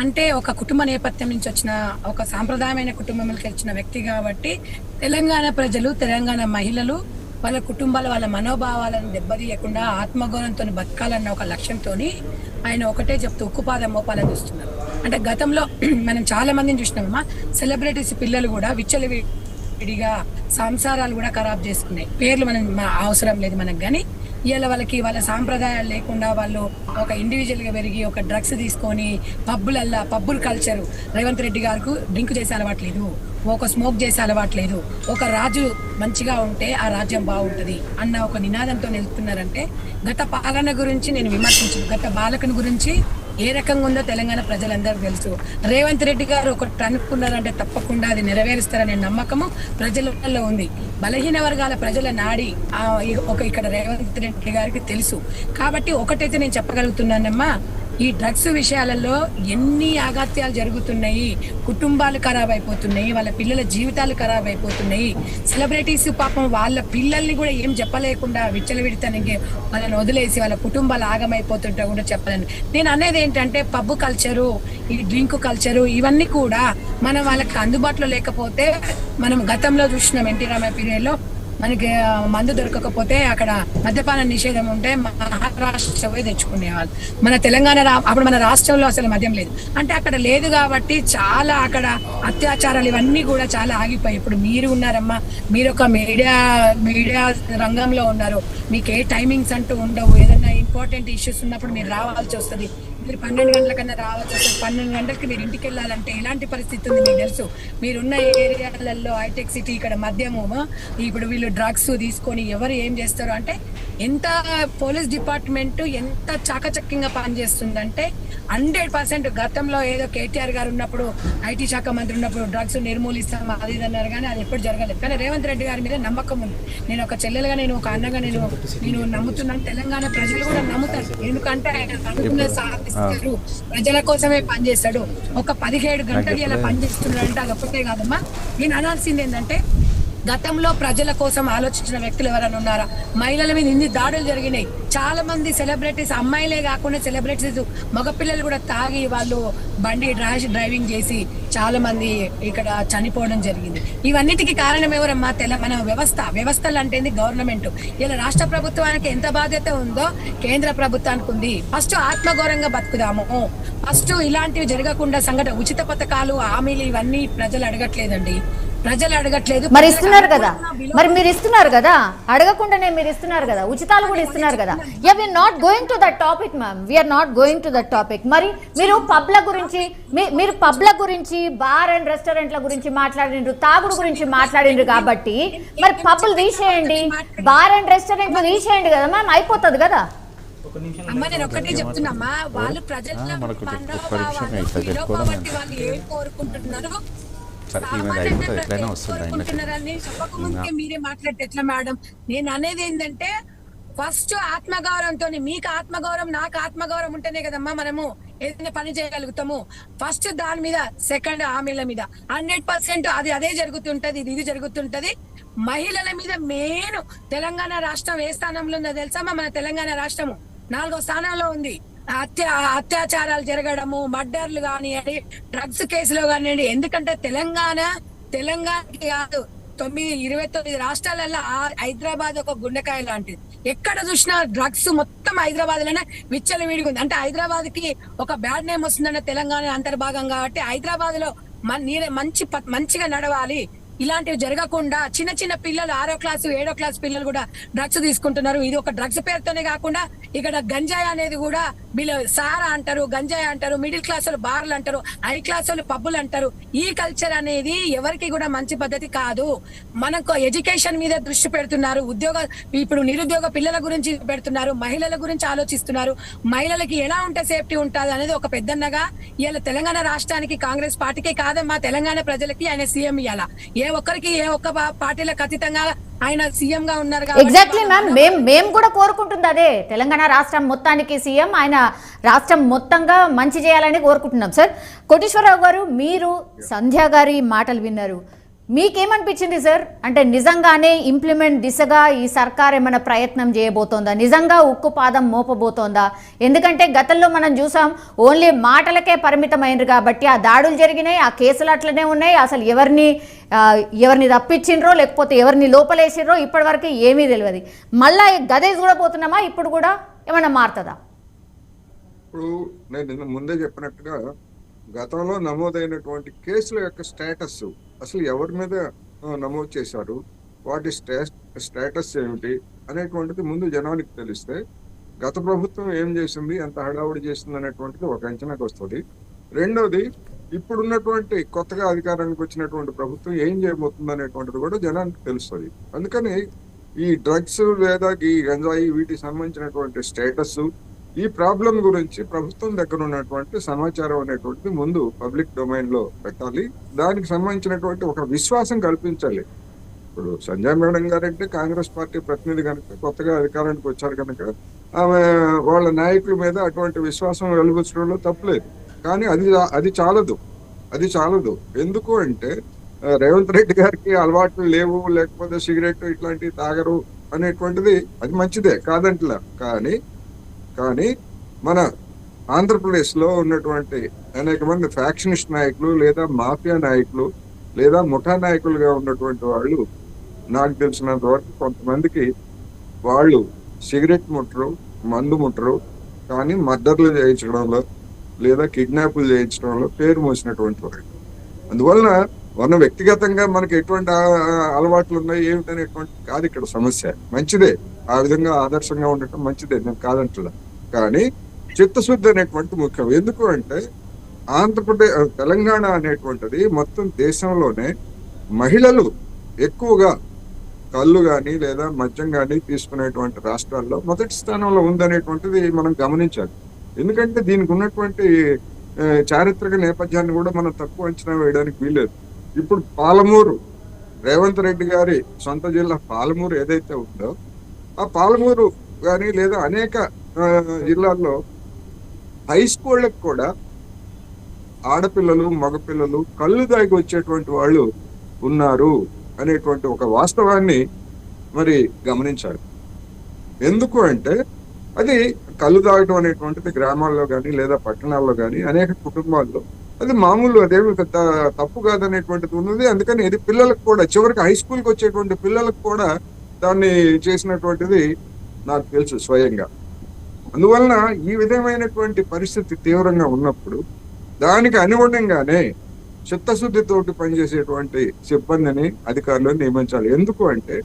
అంటే ఒక కుటుంబ నేపథ్యం నుంచి వచ్చిన ఒక సాంప్రదాయమైన కుటుంబంలోకి వచ్చిన వ్యక్తి కాబట్టి తెలంగాణ ప్రజలు, తెలంగాణ మహిళలు వాళ్ళ కుటుంబాల వాళ్ళ మనోభావాలను దెబ్బతీయకుండా ఆత్మగౌరవంతో బతకాలన్న ఒక లక్ష్యంతో ఆయన ఒకటే చెప్తూ ఉక్కుపాదం మోపాలని చూస్తున్నారు. అంటే గతంలో మనం చాలా మందిని చూసినామమ్మా, సెలబ్రిటీస్ పిల్లలు కూడా విచ్చలవిడిగా సంసారాలు కూడా ఖరాబ్ చేసుకున్నాయి. పేర్లు మనం అవసరం లేదు మనకు, కానీ ఇవాళ వాళ్ళకి వాళ్ళ సాంప్రదాయాలు లేకుండా వాళ్ళు ఒక ఇండివిజువల్ గా పెరిగి ఒక డ్రగ్స్ తీసుకొని పబ్బుల కల్చర్, రేవంత్ రెడ్డి గారికి డ్రింక్ చేసే అలవాట్లేదు, ఒక స్మోక్ చేసే అలవాట్లేదు, ఒక రాజు మంచిగా ఉంటే ఆ రాజ్యం బాగుంటది అన్న ఒక నినాదంతో వెళ్తున్నారంటే గత పాలన గురించి నేను విమర్శించను. గత పాలకుని గురించి ఏ రకంగా ఉందో తెలంగాణ ప్రజలందరూ తెలుసు. రేవంత్ రెడ్డి గారు ఒకటి అనుకున్నారంటే తప్పకుండా అది నెరవేరుస్తారనే నమ్మకము ప్రజలలో ఉంది. బలహీన వర్గాల ప్రజల నాడి ఇక్కడ రేవంత్ రెడ్డి గారికి తెలుసు. కాబట్టి ఒకటైతే నేను చెప్పగలుగుతున్నానమ్మా, ఈ డ్రగ్స్ విషయాలలో ఎన్ని ఆఘాత్యాలు జరుగుతున్నాయి, కుటుంబాలు ఖరాబ్ అయిపోతున్నాయి, వాళ్ళ పిల్లల జీవితాలు ఖరాబ్ అయిపోతున్నాయి. సెలబ్రిటీస్ పాపం వాళ్ళ పిల్లల్ని కూడా ఏం చెప్పలేకుండా విచ్చలవిడితనానికి వాళ్ళని వదిలేసి వాళ్ళ కుటుంబాలు ఆగమైపోతుంటే కూడా చెప్పలేను. నేను అనేది ఏంటంటే పబ్బు కల్చరు, ఈ డ్రింక్ కల్చరు ఇవన్నీ కూడా మనం వాళ్ళకి అందుబాటులో లేకపోతే, మనం గతంలో చూసినాం ఎన్టీ రామారావు పీరియడ్లో మనకి మందు దొరకకపోతే అక్కడ మద్యపాన నిషేధం ఉంటే మహారాష్ట్ర పోయి తెచ్చుకునేవాళ్ళు. మన తెలంగాణ అప్పుడు మన రాష్ట్రంలో అసలు మద్యం లేదు. అంటే అక్కడ లేదు కాబట్టి చాలా అక్కడ అత్యాచారాలు ఇవన్నీ కూడా చాలా ఆగిపోయాయి. ఇప్పుడు మీరు ఉన్నారమ్మా, మీరు ఒక మీడియా రంగంలో ఉన్నారు, మీకు ఏ టైమింగ్స్ అంటూ ఉండవు. ఏదైనా ఇంపార్టెంట్ ఇష్యూస్ ఉన్నప్పుడు మీరు రావాల్సి వస్తుంది. మీరు 12 గంటల కన్నా రావాల్సి వస్తుంది. 12 గంటలకి మీరు ఇంటికి వెళ్ళాలంటే ఎలాంటి పరిస్థితి ఉంది మీకు తెలుసు. మీరున్న ఏరియాలలో హైటెక్ సిటీ ఇక్కడ మద్యము, ఇప్పుడు వీళ్ళు డ్రగ్స్ తీసుకొని ఎవరు ఏం చేస్తారు అంటే ఎంత పోలీస్ డిపార్ట్మెంట్ ఎంత చాకచక్యంగా పనిచేస్తుందంటే 100%. గతంలో ఏదో కేటీఆర్ గారు ఉన్నప్పుడు, ఐటీ శాఖ మంత్రి ఉన్నప్పుడు డ్రగ్స్ నిర్మూలిస్తాం అది ఇది అన్నారు, కానీ అది ఎప్పుడు జరగలేదు. కానీ రేవంత్ రెడ్డి గారి మీద నమ్మకం ఉంది. నేను ఒక చెల్లెలుగా, నేను ఒక అన్నగా నేను నమ్ముతున్నాను. తెలంగాణ ప్రజలు కూడా నమ్ముతారు. ఎందుకంటే ఆయన అనుకున్న సాధిస్తారు, ప్రజల కోసమే పనిచేస్తాడు. ఒక 17 గంటలు ఇలా పనిచేస్తున్నాడు అంటే అది ఒక్కటే కాదమ్మా. నేను అనాల్సింది ఏంటంటే గతంలో ప్రజల కోసం ఆలోచించిన వ్యక్తులు ఎవరైనా ఉన్నారా? మహిళల మీద ఇన్ని దాడులు జరిగినాయి. చాలా మంది సెలబ్రిటీస్, అమ్మాయిలే కాకుండా సెలబ్రిటీస్ మగపిల్లలు కూడా తాగి వాళ్ళు బండి డ్రైవింగ్ చేసి చాలా మంది ఇక్కడ చనిపోవడం జరిగింది. ఇవన్నిటికీ కారణం ఎవరమ్మా? మన వ్యవస్థలు అంటే గవర్నమెంట్. ఇలా రాష్ట్ర ప్రభుత్వానికి ఎంత బాధ్యత ఉందో కేంద్ర ప్రభుత్వానికి ఉంది. ఫస్ట్ ఆత్మగౌరవంగా బతుకుదాము. ఫస్ట్ ఇలాంటివి జరగకుండా సంఘటన, ఉచిత పథకాలు, హామీలు ఇవన్నీ ప్రజలు అడగట్లేదండి. మరి ఇస్తున్నారు కదా, మరి మీరు ఇస్తున్నారు కదా, అడగకుండానే మీరు ఇస్తున్నారు కదా, ఉచితాలు కూడా ఇస్తున్నారు కదా. Yeah, we are not going to that topic ma'am, we are not going to that topic. మరి మీరు పబ్ల గురించి బార్ అండ్ రెస్టారెంట్ల గురించి మాట్లాడిండ్రు, తాగుడు గురించి మాట్లాడిండ్రు కాబట్టి మరి పబ్లు తీసేయండి, బార్ అండ్ రెస్టారెంట్లు తీసేయండి కదా మ్యామ్, అయిపోతుంది కదా. అమ్మా నేను ఒక్కటే చెప్తున్నామ్మా, వాళ్ళు ప్రజల వాళ్ళు ఏం కోరుకుంటున్నారో మీరే మాట్లాడితే ఎట్లా మేడం? నేను అనేది ఏంటంటే ఫస్ట్ ఆత్మగౌరవంతో, మీకు ఆత్మగౌరవం నాకు ఆత్మగౌరవం ఉంటేనే కదమ్మా మనము ఏదైనా పని చేయగలుగుతాము. ఫస్ట్ దాని మీద, సెకండ్ హామీల మీద 100% అదే జరుగుతుంటది, ఇది జరుగుతుంటది. మహిళల మీద మెయిన్ తెలంగాణ రాష్ట్రం ఏ స్థానంలో ఉందో తెలుసమ్మా? మన తెలంగాణ రాష్ట్రము 4వ స్థానంలో ఉంది. అత్యాచారాలు జరగడము, మర్డర్లు కానివ్వండి, డ్రగ్స్ కేసులో కానివ్వండి. ఎందుకంటే తెలంగాణకి కాదు, 29 రాష్ట్రాలలో హైదరాబాద్ ఒక గుండెకాయ లాంటిది. ఎక్కడ చూసినా డ్రగ్స్ మొత్తం హైదరాబాద్ లోనే విచ్చలవిడిగా ఉంది. అంటే హైదరాబాద్ కి ఒక బ్యాడ్ నేమ్ వస్తుందన్న తెలంగాణ అంతర్భాగం కాబట్టి హైదరాబాద్ లో మంచిగా నడవాలి. ఇలాంటివి జరగకుండా చిన్న పిల్లలు 6వ క్లాసు 7వ క్లాస్ పిల్లలు కూడా డ్రగ్స్ తీసుకుంటున్నారు. ఇది ఒక డ్రగ్స్ పేరుతోనే కాకుండా ఇక్కడ గంజాయి అనేది కూడా వీళ్ళు సారా అంటారు, గంజాయి అంటారు, మిడిల్ క్లాస్ వాళ్ళు బార్లు అంటారు, హై క్లాస్ వాళ్ళు పబ్బులు అంటారు. ఈ కల్చర్ అనేది ఎవరికి కూడా మంచి పద్ధతి కాదు. మనకు ఎడ్యుకేషన్ మీద దృష్టి పెడుతున్నారు, ఇప్పుడు నిరుద్యోగ పిల్లల గురించి పెడుతున్నారు, మహిళల గురించి ఆలోచిస్తున్నారు. మహిళలకి ఎలా ఉంటే సేఫ్టీ ఉంటుంది అనేది ఒక పెద్దన్నగా ఇవాళ తెలంగాణ రాష్ట్రానికి, కాంగ్రెస్ పార్టీకే కాదమ్మా, తెలంగాణ ప్రజలకి ఆయన సీఎం ఇవ్వాలా. ఏ ఒక్క పార్టీలకు అతీతంగా ఆయన సీఎం గా ఉన్నారు. ఎగ్జాక్ట్లీ మ్యామ్, మేము కూడా కోరుకుంటుంది అదే. తెలంగాణ రాష్ట్రం మొత్తానికి సీఎం ఆయన, రాష్ట్రం మొత్తంగా మంచి చేయాలని కోరుకుంటున్నాం. సార్ కోటేశ్వరరావు గారు, మీరు సంధ్య గారి మాటలు విన్నారు. మీకేమనిపించింది సార్? అంటే నిజంగానే ఇంప్లిమెంట్ దిశగా ఈ సర్కార్ ఏమైనా ప్రయత్నం చేయబోతోందా? నిజంగా ఉక్కు పాదం మోపబోతోందా? ఎందుకంటే గతంలో మనం చూసాం ఓన్లీ మాటలకే పరిమితమైనరు కాబట్టి ఆ దాడులు జరిగినాయి, ఆ కేసులు అట్లనే ఉన్నాయి. అసలు ఎవరిని తప్పించిండ్రో లేకపోతే ఎవరిని లోపలేసిర్రో ఇప్పటివరకు ఏమీ తెలియదు. మళ్ళీ గదే చూడబోతున్నామా? ఇప్పుడు కూడా ఏమైనా మారుతుందా? ఇప్పుడు నేను ముందే చెప్పినట్టుగా గతంలో నమోదైనటువంటి కేసుల యొక్క స్టేటస్ అసలు ఎవరి మీద నమోదు చేశారు, వాటి స్టేటస్ ఏమిటి అనేటువంటిది ముందు జనానికి తెలిస్తే గత ప్రభుత్వం ఏం చేసింది, ఎంత హడావుడి చేసింది అనేటువంటిది ఒక అంచనాకు వస్తుంది. రెండోది ఇప్పుడున్నటువంటి కొత్తగా అధికారానికి వచ్చినటువంటి ప్రభుత్వం ఏం చేయబోతుంది అనేటువంటిది కూడా జనానికి తెలుస్తుంది. అందుకని ఈ డ్రగ్స్ లేదా ఈ గంజాయి వీటికి సంబంధించినటువంటి స్టేటస్, ఈ ప్రాబ్లం గురించి ప్రభుత్వం దగ్గర ఉన్నటువంటి సమాచారం అనేటువంటిది ముందు పబ్లిక్ డొమైన్ లో పెట్టాలి. దానికి సంబంధించినటువంటి ఒక విశ్వాసం కల్పించాలి. ఇప్పుడు Sanjay madam guarantee Congress party ప్రతినిధి కనుక, కొత్తగా అధికారానికి వచ్చారు కనుక ఆమె వాళ్ళ నాయకుల మీద అటువంటి విశ్వాసం వెలువచ్చడంలో తప్పులేదు. కానీ అది చాలదు. ఎందుకు అంటే రేవంత్ రెడ్డి గారికి అలవాట్లు లేవు, లేకపోతే సిగరెట్ ఇట్లాంటివి తాగరు అనేటువంటిది అది మంచిదే కాదంటలా. కానీ మన ఆంధ్రప్రదేశ్ లో ఉన్నటువంటి అనేక మంది ఫ్యాక్షనిస్ట్ నాయకులు లేదా మాఫియా నాయకులు లేదా ముఠా నాయకులుగా ఉన్నటువంటి వాళ్ళు నాకు తెలిసినంత వరకు కొంతమందికి వాళ్ళు సిగరెట్ ముట్టరు, మందు ముట్టరు, కానీ మర్డర్లు చేయించడంలో లేదా కిడ్నాపులు చేయించడంలో పేరు మోసినటువంటి వాళ్ళు. అందువలన మన వ్యక్తిగతంగా మనకి ఎటువంటి అలవాట్లు ఉన్నాయి ఏమిటనేటువంటి కాదు ఇక్కడ సమస్య. మంచిదే, ఆ విధంగా ఆదర్శంగా ఉండటం మంచిదే, నేను కాదంటలా. కానీ చిత్తశుద్ధి అనేటువంటి ముఖ్యం. ఎందుకు అంటే తెలంగాణ అనేటువంటిది మొత్తం దేశంలోనే మహిళలు ఎక్కువగా కళ్ళు కానీ లేదా మద్యం కానీ తీసుకునేటువంటి రాష్ట్రాల్లో మొదటి స్థానంలో ఉందనేటువంటిది మనం గమనించాలి. ఎందుకంటే దీనికి ఉన్నటువంటి చారిత్రక నేపథ్యాన్ని కూడా మనం తక్కువ అంచనా వేయడానికి వీలేదు. ఇప్పుడు పాలమూరు, రేవంత్ రెడ్డి గారి సొంత జిల్లా పాలమూరు ఏదైతే ఉందో, ఆ పాలమూరు కానీ లేదా అనేక జిల్లాల్లో హై స్కూళ్ళకు కూడా ఆడపిల్లలు మగపిల్లలు కళ్ళు దాగి వచ్చేటువంటి వాళ్ళు ఉన్నారు అనేటువంటి ఒక వాస్తవాన్ని మరి గమనించాలి. ఎందుకు అంటే అది కళ్ళు తాగటం అనేటువంటిది గ్రామాల్లో కానీ లేదా పట్టణాల్లో కానీ అనేక కుటుంబాల్లో అది మామూలు, అదేమి పెద్ద తప్పు కాదనేటువంటిది ఉన్నది. అందుకని ఇది పిల్లలకు కూడా చివరికి హై స్కూల్కి వచ్చేటువంటి పిల్లలకు కూడా దాన్ని చేసినటువంటిది నాకు తెలుసు స్వయంగా. అందువలన ఈ విధమైనటువంటి పరిస్థితి తీవ్రంగా ఉన్నప్పుడు దానికి అనుగుణంగానే చిత్తశుద్ధితోటి పనిచేసేటువంటి సిబ్బందిని, అధికారులను నియమించాలి. ఎందుకు అంటే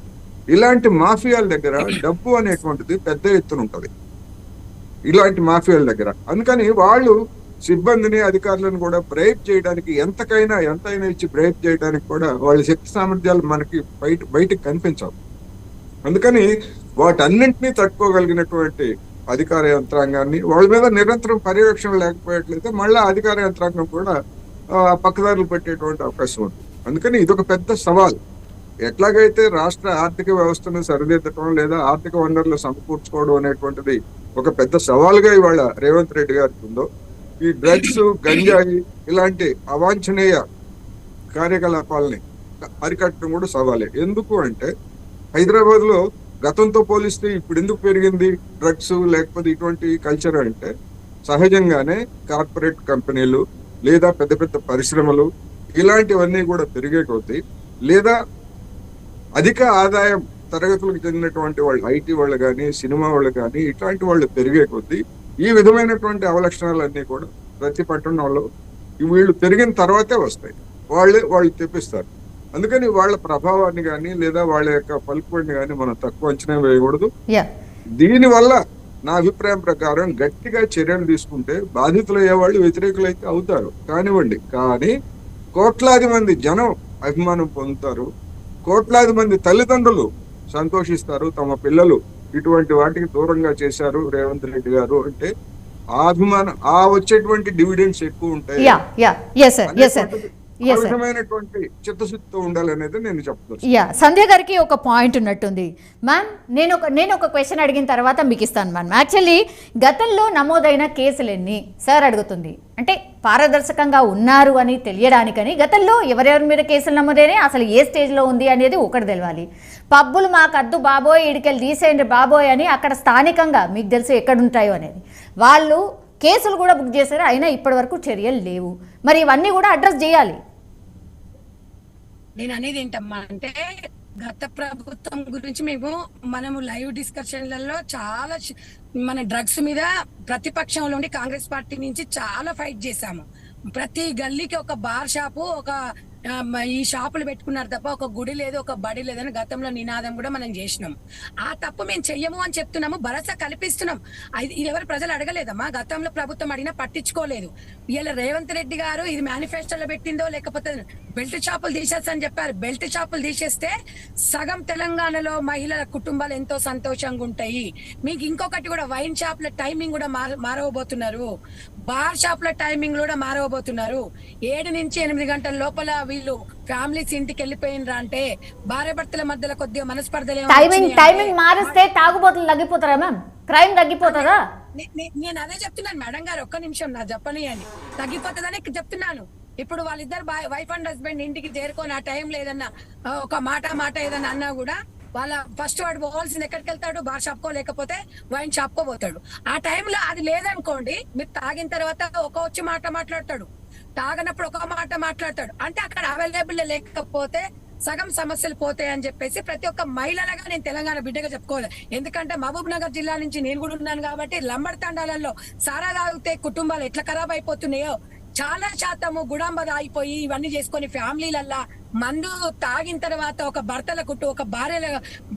ఇలాంటి మాఫియాల దగ్గర డబ్బు అనేటువంటిది పెద్ద ఎత్తున ఉంటది ఇలాంటి మాఫియాల దగ్గర. అందుకని వాళ్ళు సిబ్బందిని, అధికారులను కూడా బ్రేక్ చేయడానికి ఎంతైనా ఇచ్చి బ్రేక్ చేయడానికి కూడా వాళ్ళ శక్తి సామర్థ్యాలు మనకి బయటికి కనిపించవు. అందుకని వాటన్నింటినీ తట్టుకోగలిగినటువంటి అధికార యంత్రాంగాన్ని వాళ్ళ మీద నిరంతరం పర్యవేక్షణ లేకపోయేట్లయితే మళ్ళీ అధికార యంత్రాంగం కూడా పక్కదారులు పెట్టేటువంటి అవకాశం ఉంది. అందుకని ఇదొక పెద్ద సవాల్. ఎట్లాగైతే రాష్ట్ర ఆర్థిక వ్యవస్థను సరిదిద్దటం లేదా ఆర్థిక వనరులు సమకూర్చుకోవడం అనేటువంటిది ఒక పెద్ద సవాల్గా ఇవాళ రేవంత్ రెడ్డి గారికి ఉందో, ఈ డ్రగ్స్, గంజాయి ఇలాంటి అవాంఛనీయ కార్యకలాపాలని అరికట్టడం కూడా సవాలే. ఎందుకు అంటే హైదరాబాద్ లో గతంతో పోలిస్తే ఇప్పుడు ఎందుకు పెరిగింది డ్రగ్స్ లేకపోతే ఇటువంటి కల్చర్ అంటే సహజంగానే కార్పొరేట్ కంపెనీలు లేదా పెద్ద పెద్ద పరిశ్రమలు ఇలాంటివన్నీ కూడా పెరిగే కొద్దీ లేదా అధిక ఆదాయం తరగతులకు చెందినటువంటి వాళ్ళు, ఐటీ వాళ్ళు కానీ సినిమా వాళ్ళు కానీ ఇట్లాంటి వాళ్ళు పెరిగే కొద్దీ ఈ విధమైనటువంటి అవలక్షణాలన్నీ కూడా ప్రతి పట్టణంలో వీళ్ళు పెరిగిన తర్వాతే వస్తాయి. వాళ్ళు తెప్పిస్తారు. అందుకని వాళ్ళ ప్రభావాన్ని కానీ లేదా వాళ్ళ యొక్క పలుకుబడిని కానీ మనం తక్కువ అంచనా వేయకూడదు. దీనివల్ల నా అభిప్రాయం ప్రకారం గట్టిగా చర్యలు తీసుకుంటే బాధితులయ్యే వాళ్ళు వ్యతిరేకులైతే అవుతారు కానివ్వండి, కానీ కోట్లాది మంది జనం అభిమానం పొందుతారు, కోట్లాది మంది తల్లిదండ్రులు సంతోషిస్తారు. తమ పిల్లలు ఇటువంటి వాటికి దూరంగా చేశారు రేవంత్ రెడ్డి గారు అంటే ఆ అభిమానం, ఆ వచ్చేటువంటి డివిడెండ్స్ ఎక్కువ ఉంటాయి. ఆ విధమైనటువంటి చిత్తశుద్ధితో ఉండాలనేది నేను చెప్తాను. యా, సంధ్య గారికి ఒక పాయింట్ ఉన్నట్టుంది మ్యామ్. నేను ఒక క్వశ్చన్ అడిగిన తర్వాత మీకు ఇస్తాను మ్యామ్. యాక్చువల్లీ గతంలో నమోదైన కేసులు ఎన్ని సార్ అడుగుతుంది, అంటే పారదర్శకంగా ఉన్నారు అని తెలియడానికని గతంలో ఎవరెవరి మీద కేసులు నమోదైనాయి, అసలు ఏ స్టేజ్లో ఉంది అనేది ఒకటి తెలవాలి. పబ్బులు మాకు అద్దు బాబోయ్, ఇడికెళ్ళి తీసేయండి బాబోయ్ అని అక్కడ స్థానికంగా మీకు తెలుసు ఎక్కడుంటాయో అనేది వాళ్ళు కేసులు కూడా బుక్ చేశారు, అయినా ఇప్పటి వరకు చర్యలు లేవు. మరి ఇవన్నీ కూడా అడ్రస్ చేయాలి. నేను అనేది ఏంటమ్మా అంటే, గత ప్రభుత్వం గురించి మనము లైవ్ డిస్కషన్లలో చాలా మన డ్రగ్స్ మీద ప్రతిపక్షంలో ఉండి కాంగ్రెస్ పార్టీ నుంచి చాలా ఫైట్ చేశాము. ప్రతి గల్లీకి ఒక బార్ షాపు, ఒక ఈ షాపులు పెట్టుకున్నారు తప్ప ఒక గుడి లేదు, ఒక బడి లేదని గతంలో నినాదం కూడా మనం చేసినాం. ఆ తప్పు మేము చెయ్యము అని చెప్తున్నాము, భరోసా కల్పిస్తున్నాం. ఇది ఎవరు ప్రజలు అడగలేదమ్మా, గతంలో ప్రభుత్వం అడిగినా పట్టించుకోలేదు. ఇలా రేవంత్ రెడ్డి గారు ఇది మేనిఫెస్టోలో పెట్టిందో లేకపోతే బెల్ట్ షాపులు తీసేస్తని చెప్పారు. బెల్ట్ షాపులు తీసేస్తే సగం తెలంగాణలో మహిళల కుటుంబాలు ఎంతో సంతోషంగా ఉంటాయి. మీకు ఇంకొకటి కూడా, వైన్ షాపుల టైమింగ్ కూడా మారవబోతున్నారు, బార్ షాపుల టైమింగ్ కూడా మారవబోతున్నారు. 7 నుంచి 8 గంటల లోపల వీళ్ళు ఫ్యామిలీస్ ఇంటికి వెళ్ళిపోయినరా అంటే భార్య భర్తల మధ్యలో కొద్దిగా మనస్పర్ధలు టైమింగ్ మారిస్తే తాగుబోతులు తగ్గిపోతారా మ్యామ్? క్రైమ్ తగ్గిపోతుందా? నేను అదే చెప్తున్నాను మేడం గారు, ఒక్క నిమిషం నా చెప్పని అని, తగ్గిపోతుందని చెప్తున్నాను. ఇప్పుడు వాళ్ళిద్దరు వైఫ్ అండ్ హస్బెండ్ ఇంటికి చేరుకొని ఆ టైం లేదన్నా ఒక మాట ఏదన్నా అన్నా కూడా వాళ్ళ ఫస్ట్ వాడు పోవాల్సింది ఎక్కడికి వెళ్తాడు, బార్ షాప్ కో లేకపోతే వైన్ షాప్ కో పోతాడు. ఆ టైంలో అది లేదనుకోండి, మీరు తాగిన తర్వాత వచ్చి మాట మాట్లాడతాడు, తాగనప్పుడు ఒక మాట మాట్లాడతాడు. అంటే అక్కడ అవైలబుల్ లేకపోతే సగం సమస్యలు పోతాయి అని చెప్పేసి ప్రతి ఒక్క మహిళలుగా నేను తెలంగాణ బిడ్డగా చెప్పుకోవాలి. ఎందుకంటే మహబూబ్ నగర్ జిల్లా నుంచి నేను కూడా ఉన్నాను కాబట్టి, లంబడి తండాలలో సారా తాగితే కుటుంబాలు ఎట్లా ఖరాబ్ అయిపోతున్నాయో, చాలా శాతము గుడాంబ అయిపోయి ఇవన్నీ చేసుకొని ఫ్యామిలీలల్లా మందు తాగిన తర్వాత ఒక భర్తల ఒక భార్యల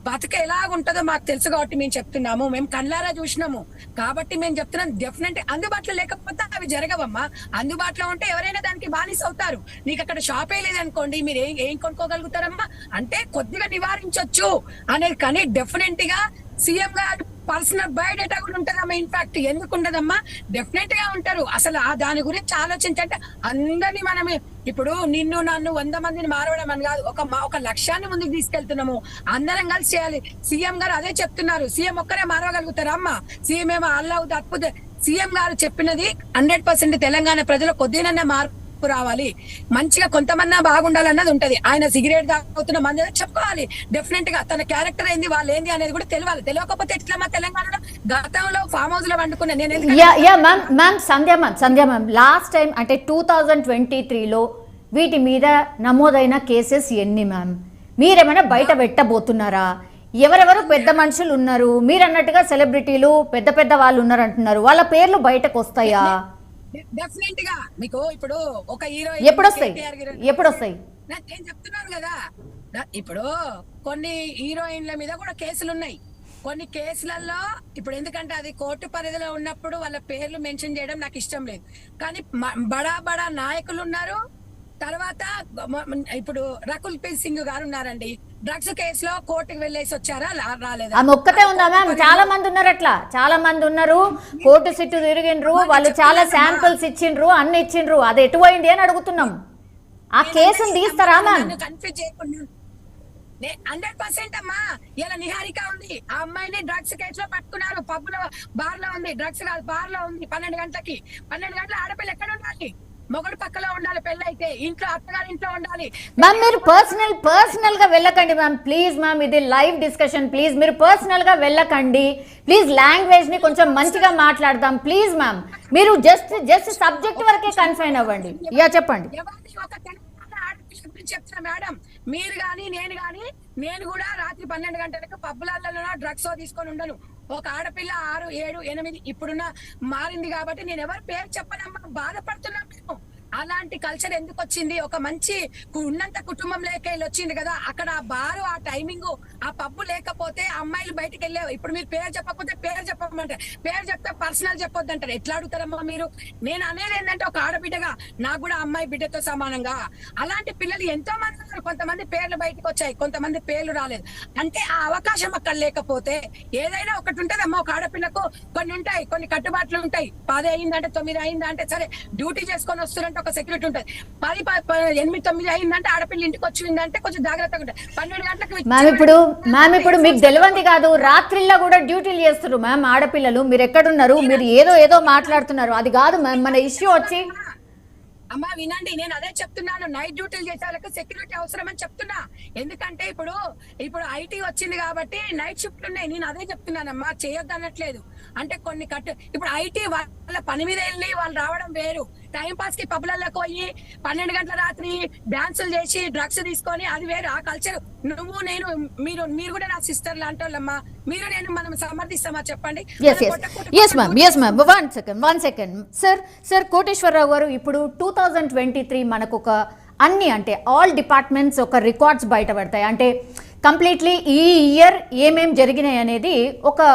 బతుక ఎలాగుంటుందో మాకు తెలుసు కాబట్టి మేము చెప్తున్నాము. మేము కళ్ళారా చూసినాము కాబట్టి మేము చెప్తున్నాం. డెఫినెట్ అందుబాటులో లేకపోతే అవి జరగవమ్మా. అందుబాటులో ఉంటే ఎవరైనా దానికి బానిస అవుతారు. నీకు అక్కడ షాపే లేదనుకోండి, మీరు ఏం కొనుక్కోగలుగుతారమ్మా? అంటే కొద్దిగా నివారించవచ్చు అనేది. కానీ డెఫినెట్ గా సీఎం గారు పర్సనల్ బయోడేటా కూడా ఉంటదమ్మా. ఇన్ఫాక్ట్ ఎందుకు ఉండదమ్మా, డెఫినెట్ గా ఉంటారు. అసలు దాని గురించి ఆలోచించంటే అందరినీ మనమే ఇప్పుడు నిన్ను నన్ను 100 మందిని మారవడం అని కాదు, ఒక లక్ష్యాన్ని ముందుకు తీసుకెళ్తున్నాము, అందరం కలిసి చేయాలి. సీఎం గారు అదే చెప్తున్నారు. సీఎం ఒక్కరే మారవగలుగుతారా అమ్మా? సీఎం ఏమో అల్లావు అద్భుత. సీఎం గారు చెప్పినది 100% తెలంగాణ ప్రజలు కొద్దిగానే మార్పు రావాలి, మంచిగా కొంతమంది బాగుండాలన్నది ఉంటది. ఆయన సిగరెట్ తాగుతున్న మంది చెప్పుకోవాలి. డెఫినెట్ గా తన క్యారెక్టర్ ఏంది, వాళ్ళు ఏంది అనేది కూడా తెలియాలి. తెలియకపోతే ఎట్లా మా తెలంగాణలో గతంలో ఫామ్ హౌస్ లో వండుకున్నా మ్యామ్. సంధ్య మ్యామ్, లాస్ట్ టైం అంటే 2023లో వీటి మీద నమోదైన కేసెస్ ఎన్ని మ్యామ్? మీరేమైనా బయట పెట్టబోతున్నారా? ఎవరెవరు పెద్ద మనుషులు ఉన్నారు, మీరు అన్నట్టుగా సెలబ్రిటీలు పెద్ద వాళ్ళు ఉన్నారు అంటున్నారు, వాళ్ళ పేర్లు బయటకు వస్తాయా? డెఫినెట్ గా మీకు ఇప్పుడు ఒక హీరో ఎప్పుడు వస్తాయి నేను చెప్తున్నాను కదా. ఇప్పుడు కొన్ని హీరోయిన్ల మీద కూడా కేసులు ఉన్నాయి. కొన్ని కేసులలో ఇప్పుడు ఎందుకంటే అది కోర్టు పరిధిలో ఉన్నప్పుడు వాళ్ళ పేర్లు మెన్షన్ చేయడం నాకు ఇష్టం లేదు. కానీ బడా నాయకులు ఉన్నారు. తర్వాత ఇప్పుడు రకుల్ ప్రీత్ సింగ్ గారు ఉన్నారండి, డ్రగ్స్ కేసులో కోర్టుకు వెళ్ళేసి వచ్చారా, రాలేదా? ఆమె ఒక్కతే ఉందా మ్యామ్? చాలా మంది ఉన్నారు, అట్లా చాలా మంది ఉన్నారు. కోర్టు చుట్టూ తిరిగిండ్రు, వాళ్ళు చాలా శాంపిల్స్ ఇచ్చిండ్రు, అన్ని ఇచ్చిండ్రు, అది ఎటు పోయింది అని అడుగుతున్నాం. ఆ కేసును తీస్తారా మ్యామ్? కన్ఫ్యూజ్ చేయకుండా 100% అమ్మా. ఇలా నిహారిక ఉంది, ఆ అమ్మాయిని డ్రగ్స్ కేసులో పట్టుకున్నారు. పబ్బులో బార్ లో ఉంది, డ్రగ్స్ కాదు బార్ లో ఉంది. 12 గంటల ఆడపిల్ల ఎక్కడ ఉండాలి? మొగడు పక్కలో ఉండాలి, పెళ్ళైతే ఇంట్లో అత్తగారి ఇంట్లో ఉండాలి. మ్యామ్ మీరు పర్సనల్ గా వెళ్ళకండి మ్యామ్, ప్లీజ్ మ్యామ్, ఇది లైవ్ డిస్కషన్, ప్లీజ్ మీరు పర్సనల్ గా వెళ్ళకండి ప్లీజ్. లాంగ్వేజ్ ని కొంచెం మంచిగా మాట్లాడదాం ప్లీజ్ మ్యామ్. మీరు జస్ట్ సబ్జెక్ట్ వరకే కన్ఫైన్ అవ్వండి. యా చెప్పండి. చెప్తున్నా మేడం, మీరు గాని నేను కూడా రాత్రి 12 గంటలకు పబ్బులలో డ్రగ్స్ తీసుకొని ఉండను. ఒక ఆడపిల్ల 6, 7, 8 ఇప్పుడున్న మారింది కాబట్టి నేను ఎవరి పేరు చెప్పనమ్మా, బాధపడుతున్నాం మేము. అలాంటి కల్చర్ ఎందుకు వచ్చింది? ఒక మంచి ఉన్నంత కుటుంబం లేక వచ్చింది కదా, అక్కడ ఆ బారు, ఆ టైమింగ్, ఆ పబ్బు లేకపోతే అమ్మాయిలు బయటకు వెళ్ళేవు. ఇప్పుడు మీరు పేరు చెప్పకపోతే పేరు చెప్పమంటారు, పేరు చెప్తే పర్సనల్ చెప్పొద్దు అంటారు. ఎట్లా అడుగుతారమ్మా మీరు? నేను అనేది ఏంటంటే ఒక ఆడబిడ్డగా నాకు కూడా అమ్మాయి బిడ్డతో సమానంగా అలాంటి పిల్లలు ఎంతో మంది ఉన్నారు. కొంతమంది పేర్లు బయటకు వచ్చాయి, కొంతమంది పేర్లు రాలేదు. అంటే ఆ అవకాశం అక్కడ లేకపోతే ఏదైనా ఒకటి ఉంటదమ్మా. ఒక ఆడపిల్లకు కొన్ని ఉంటాయి, కొన్ని కట్టుబాట్లు ఉంటాయి. 10 అయిందంటే 9 అయిందంటే సరే డ్యూటీ చేసుకొని వస్తున్నట్టు ఒక సెక్యూరిటీ ఉంటుంది. 10, 8, 9 అయిందంటే ఆడపిల్ల ఇంటికి వచ్చిందంటే కొంచెం జాగ్రత్తగా ఉంటుంది. 12 గంటలకు మ్యామ్ ఇప్పుడు మీకు తెలియంది కాదు, రాత్రిళ్ళ కూడా డ్యూటీలు చేస్తారు మ్యామ్ ఆడపిల్లలు. మీరు ఎక్కడున్నారు? మీరు ఏదో మాట్లాడుతున్నారు, అది కాదు మ్యామ్ మన ఇష్యూ వచ్చి. అమ్మా వినండి, నేను అదే చెప్తున్నాను, నైట్ డ్యూటీలు చేసే వాళ్ళకి సెక్యూరిటీ అవసరం అని చెప్తున్నా. ఎందుకంటే ఇప్పుడు ఐటీ వచ్చింది కాబట్టి నైట్ షిఫ్ట్లు ఉన్నాయి. నేను అదే చెప్తున్నానమ్మా, చేయొద్దు అనట్లేదు. అంటే కొన్ని ఇప్పుడు ఐటీ వాళ్ళ పని మీద వెళ్ళి వాళ్ళు రావడం వేరు. టైం పాస్ కి పబ్లలోకి పోయి 12 గంటల రాత్రి డాన్సులు చేసి డ్రగ్స్ తీసుకొని అది వేరు. ఆ కల్చర్ నువ్వు నేను మీరు కూడా నా సిస్టర్ లాంటి వాళ్ళమ్మా. మీరు నేను మనం సమర్థిస్తామా చెప్పండి? Yes ma'am one second sir Koteswararao గారు, ఇప్పుడు 2023 మనకు ఒక అన్ని అంటే ఆల్ డిపార్ట్మెంట్స్ ఒక రికార్డ్స్ బయటపడతాయి. అంటే కంప్లీట్లీ ఈ ఇయర్ ఏమేం జరిగినాయి అనేది ఒక